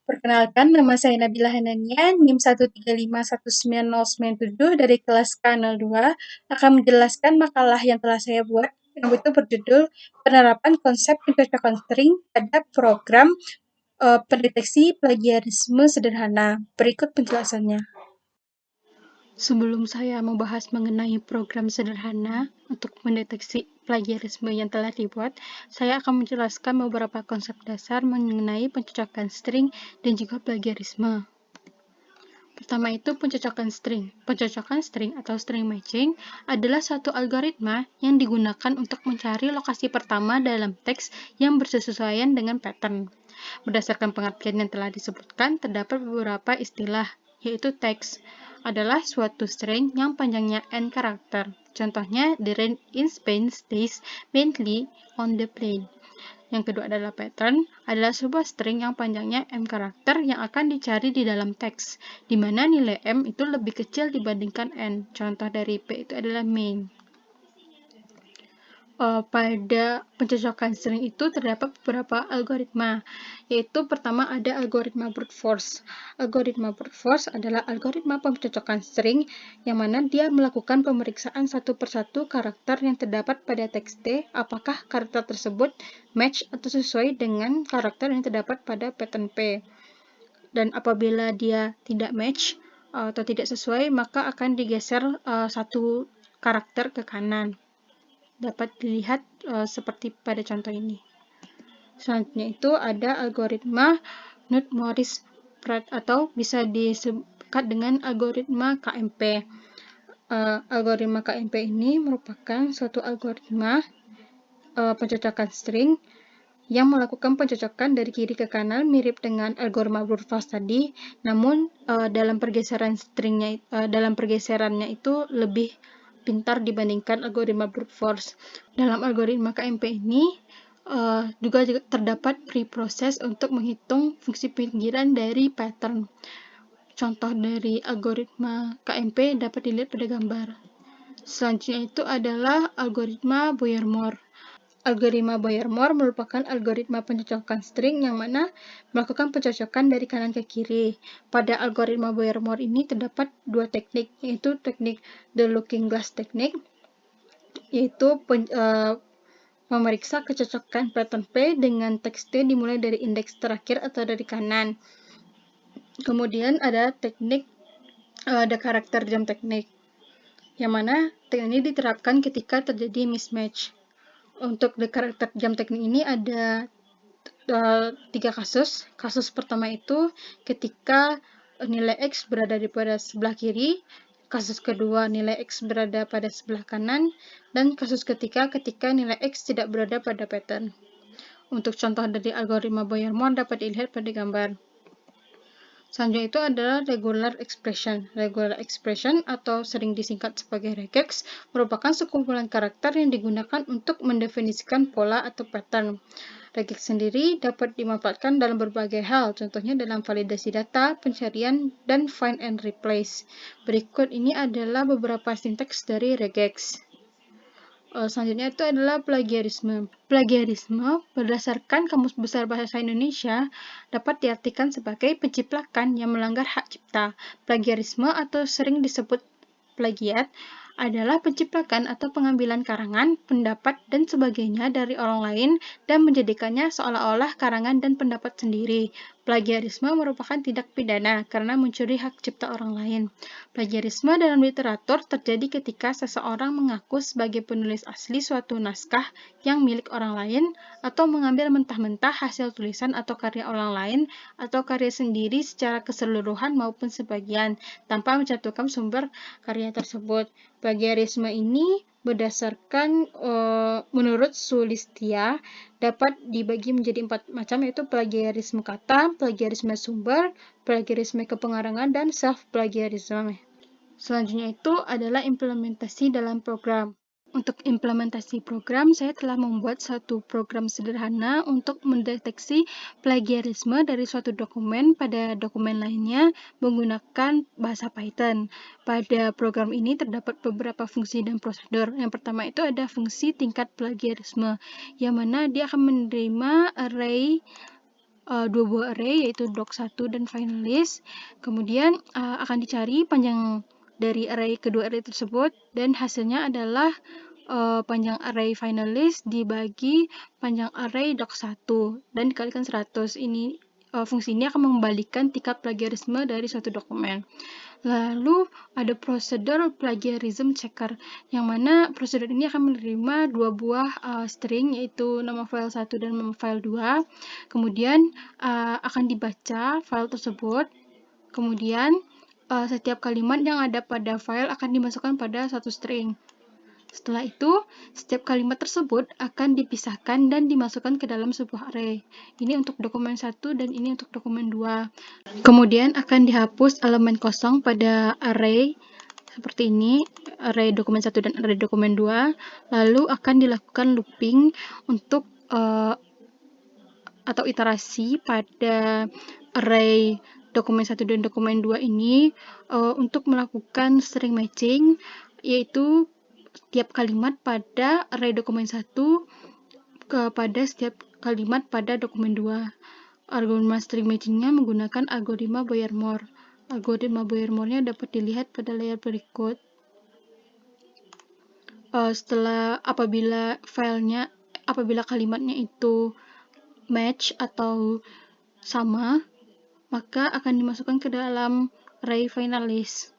Perkenalkan, nama saya Nabila Hanania, NIM 1351997 dari kelas K02, akan menjelaskan makalah yang telah saya buat, yang itu berjudul Penerapan Konsep Pencocokan String pada Program Pendeteksi Plagiarisme Sederhana. Berikut penjelasannya. Sebelum saya membahas mengenai program sederhana untuk mendeteksi plagiarisme yang telah dibuat, saya akan menjelaskan beberapa konsep dasar mengenai pencocokan string dan juga plagiarisme. Pertama itu pencocokan string. Pencocokan string atau string matching adalah suatu algoritma yang digunakan untuk mencari lokasi pertama dalam teks yang bersesuaian dengan pattern. Berdasarkan pengertian yang telah disebutkan, terdapat beberapa istilah, yaitu teks adalah suatu string yang panjangnya n karakter. Contohnya, the rain in Spain stays mainly on the plain. Yang kedua adalah pattern, adalah sebuah string yang panjangnya m karakter yang akan dicari di dalam teks, di mana nilai m itu lebih kecil dibandingkan n. Contoh dari p itu adalah main. Pada pencocokan string itu terdapat beberapa algoritma, yaitu pertama ada algoritma brute force. Algoritma brute force adalah algoritma pencocokan string yang mana dia melakukan pemeriksaan satu persatu karakter yang terdapat pada teks T, apakah karakter tersebut match atau sesuai dengan karakter yang terdapat pada pattern P. Dan apabila dia tidak match atau tidak sesuai, maka akan digeser satu karakter ke kanan. Dapat dilihat seperti pada contoh ini. Selanjutnya itu ada algoritma Knuth-Morris-Pratt atau bisa disebut dengan algoritma KMP. Algoritma KMP ini merupakan suatu algoritma pencocokan string yang melakukan pencocokan dari kiri ke kanan mirip dengan algoritma brute force tadi, namun dalam pergeserannya itu lebih pintar dibandingkan algoritma brute force. Dalam algoritma KMP ini juga terdapat preproses untuk menghitung fungsi pinggiran dari pattern. Contoh dari algoritma KMP dapat dilihat pada gambar. Selanjutnya itu adalah algoritma Boyer-Moore. Algoritma Boyer-Moore merupakan algoritma pencocokan string yang mana melakukan pencocokan dari kanan ke kiri. Pada algoritma Boyer-Moore ini terdapat dua teknik, yaitu teknik the looking glass technique, yaitu memeriksa kecocokan pattern P dengan teks T dimulai dari indeks terakhir atau dari kanan. Kemudian ada teknik the character jump technique, yang mana teknik ini diterapkan ketika terjadi mismatch. Untuk the character jump technique ini ada 3 kasus. Kasus pertama itu ketika nilai X berada pada sebelah kiri, kasus kedua nilai X berada pada sebelah kanan, dan kasus ketiga ketika nilai X tidak berada pada pattern. Untuk contoh dari algoritma Boyer-Moore dapat dilihat pada gambar. Selanjutnya itu adalah regular expression. Regular expression atau sering disingkat sebagai regex merupakan sekumpulan karakter yang digunakan untuk mendefinisikan pola atau pattern. Regex sendiri dapat dimanfaatkan dalam berbagai hal, contohnya dalam validasi data, pencarian, dan find and replace. Berikut ini adalah beberapa sinteks dari regex. Selanjutnya itu adalah plagiarisme. Plagiarisme berdasarkan Kamus Besar Bahasa Indonesia dapat diartikan sebagai penciplakan yang melanggar hak cipta. Plagiarisme atau sering disebut plagiat adalah penciplakan atau pengambilan karangan, pendapat, dan sebagainya dari orang lain dan menjadikannya seolah-olah karangan dan pendapat sendiri. Plagiarisme merupakan tindak pidana karena mencuri hak cipta orang lain. Plagiarisme dalam literatur terjadi ketika seseorang mengaku sebagai penulis asli suatu naskah yang milik orang lain atau mengambil mentah-mentah hasil tulisan atau karya orang lain atau karya sendiri secara keseluruhan maupun sebagian tanpa mencantumkan sumber karya tersebut. Plagiarisme ini berdasarkan menurut Sulistya dapat dibagi menjadi 4 macam, yaitu plagiarisme kata, plagiarisme sumber, plagiarisme kepengarangan, dan self-plagiarisme. Selanjutnya itu adalah implementasi dalam program. Untuk implementasi program, saya telah membuat satu program sederhana untuk mendeteksi plagiarisme dari suatu dokumen pada dokumen lainnya menggunakan bahasa Python. Pada program ini terdapat beberapa fungsi dan prosedur. Yang pertama itu ada fungsi tingkat plagiarisme, yang mana dia akan menerima array dua buah array, yaitu doc1 dan finalist. Kemudian akan dicari panjang dari array kedua array tersebut, dan hasilnya adalah panjang array finalist dibagi panjang array doc1 dan dikalikan 100. Ini fungsi ini akan mengembalikan tingkat plagiarisme dari suatu dokumen. Lalu ada prosedur plagiarism checker, yang mana prosedur ini akan menerima dua buah string, yaitu nama file 1 dan nama file 2. Kemudian akan dibaca file tersebut. Kemudian setiap kalimat yang ada pada file akan dimasukkan pada satu string. Setelah itu, setiap kalimat tersebut akan dipisahkan dan dimasukkan ke dalam sebuah array. Ini untuk dokumen 1 dan ini untuk dokumen 2. Kemudian akan dihapus elemen kosong pada array seperti ini, array dokumen 1 dan array dokumen 2. Lalu akan dilakukan looping untuk atau iterasi pada array dokumen 1 dan dokumen 2 ini untuk melakukan string matching, yaitu setiap kalimat pada array dokumen 1 kepada setiap kalimat pada dokumen 2. Algoritma string matching-nya menggunakan algoritma Boyer-Moore. Algoritma Boyer-Moore-nya dapat dilihat pada layar berikut. Apabila kalimatnya itu match atau sama, maka akan dimasukkan ke dalam array finalist.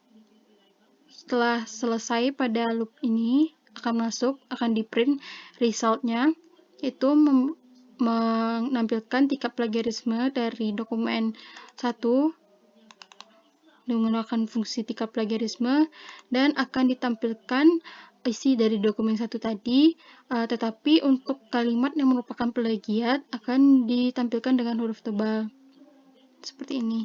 Setelah selesai pada loop ini, akan di-print result-nya, yaitu menampilkan tingkat plagiarisme dari dokumen 1 menggunakan fungsi tingkat plagiarisme, dan akan ditampilkan isi dari dokumen 1 tadi, tetapi untuk kalimat yang merupakan plagiat akan ditampilkan dengan huruf tebal seperti ini.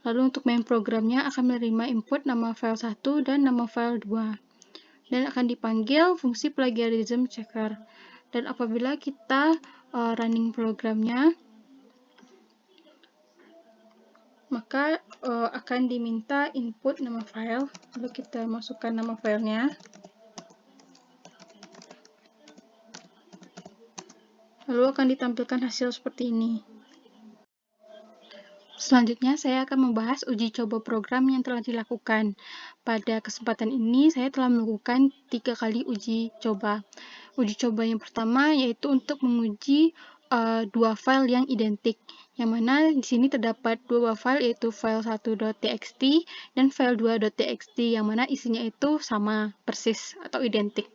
Lalu untuk main programnya akan menerima input nama file 1 dan nama file 2, dan akan dipanggil fungsi plagiarism checker. Dan apabila kita running programnya, maka akan diminta input nama file. Lalu kita masukkan nama filenya. Lalu akan ditampilkan hasil seperti ini. Selanjutnya, saya akan membahas uji coba program yang telah dilakukan. Pada kesempatan ini, saya telah melakukan 3 kali uji coba. Uji coba yang pertama yaitu untuk menguji dua file yang identik, yang mana di sini terdapat dua buah file, yaitu file 1.txt dan file 2.txt, yang mana isinya itu sama, persis, atau identik.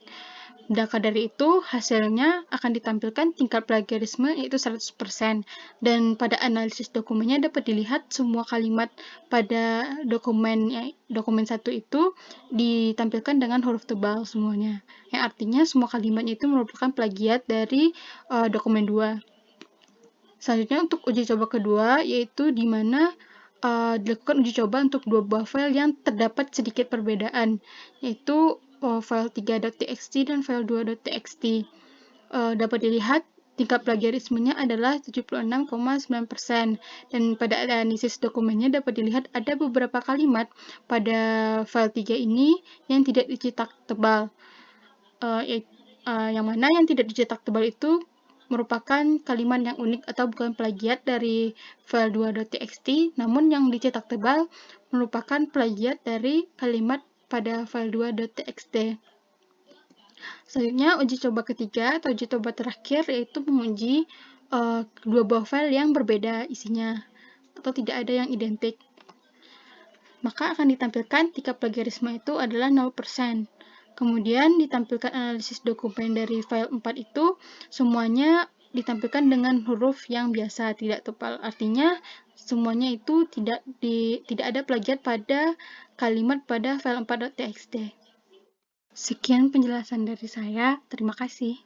Maka dari itu, hasilnya akan ditampilkan tingkat plagiarisme yaitu 100%, dan pada analisis dokumennya dapat dilihat semua kalimat pada dokumen 1 itu ditampilkan dengan huruf tebal semuanya, yang artinya semua kalimatnya itu merupakan plagiat dari dokumen 2. Selanjutnya untuk uji coba kedua, yaitu di mana dilakukan uji coba untuk dua buah file yang terdapat sedikit perbedaan, yaitu file 3.txt dan file 2.txt. Dapat dilihat tingkat plagiarismenya adalah 76,9%, dan pada analisis dokumennya dapat dilihat ada beberapa kalimat pada file 3 ini yang tidak dicetak tebal, yang mana yang tidak dicetak tebal itu merupakan kalimat yang unik atau bukan plagiat dari file 2.txt, namun yang dicetak tebal merupakan plagiat dari kalimat pada file 2.txt. Selanjutnya, uji coba ketiga atau uji coba terakhir yaitu menguji dua buah file yang berbeda isinya atau tidak ada yang identik. Maka akan ditampilkan tingkat plagiarisme itu adalah 0%. Kemudian ditampilkan analisis dokumen dari file 4 itu semuanya ditampilkan dengan huruf yang biasa, tidak tebal. Artinya semuanya itu tidak ada plagiat pada kalimat pada file 4.txt. Sekian penjelasan dari saya. Terima kasih.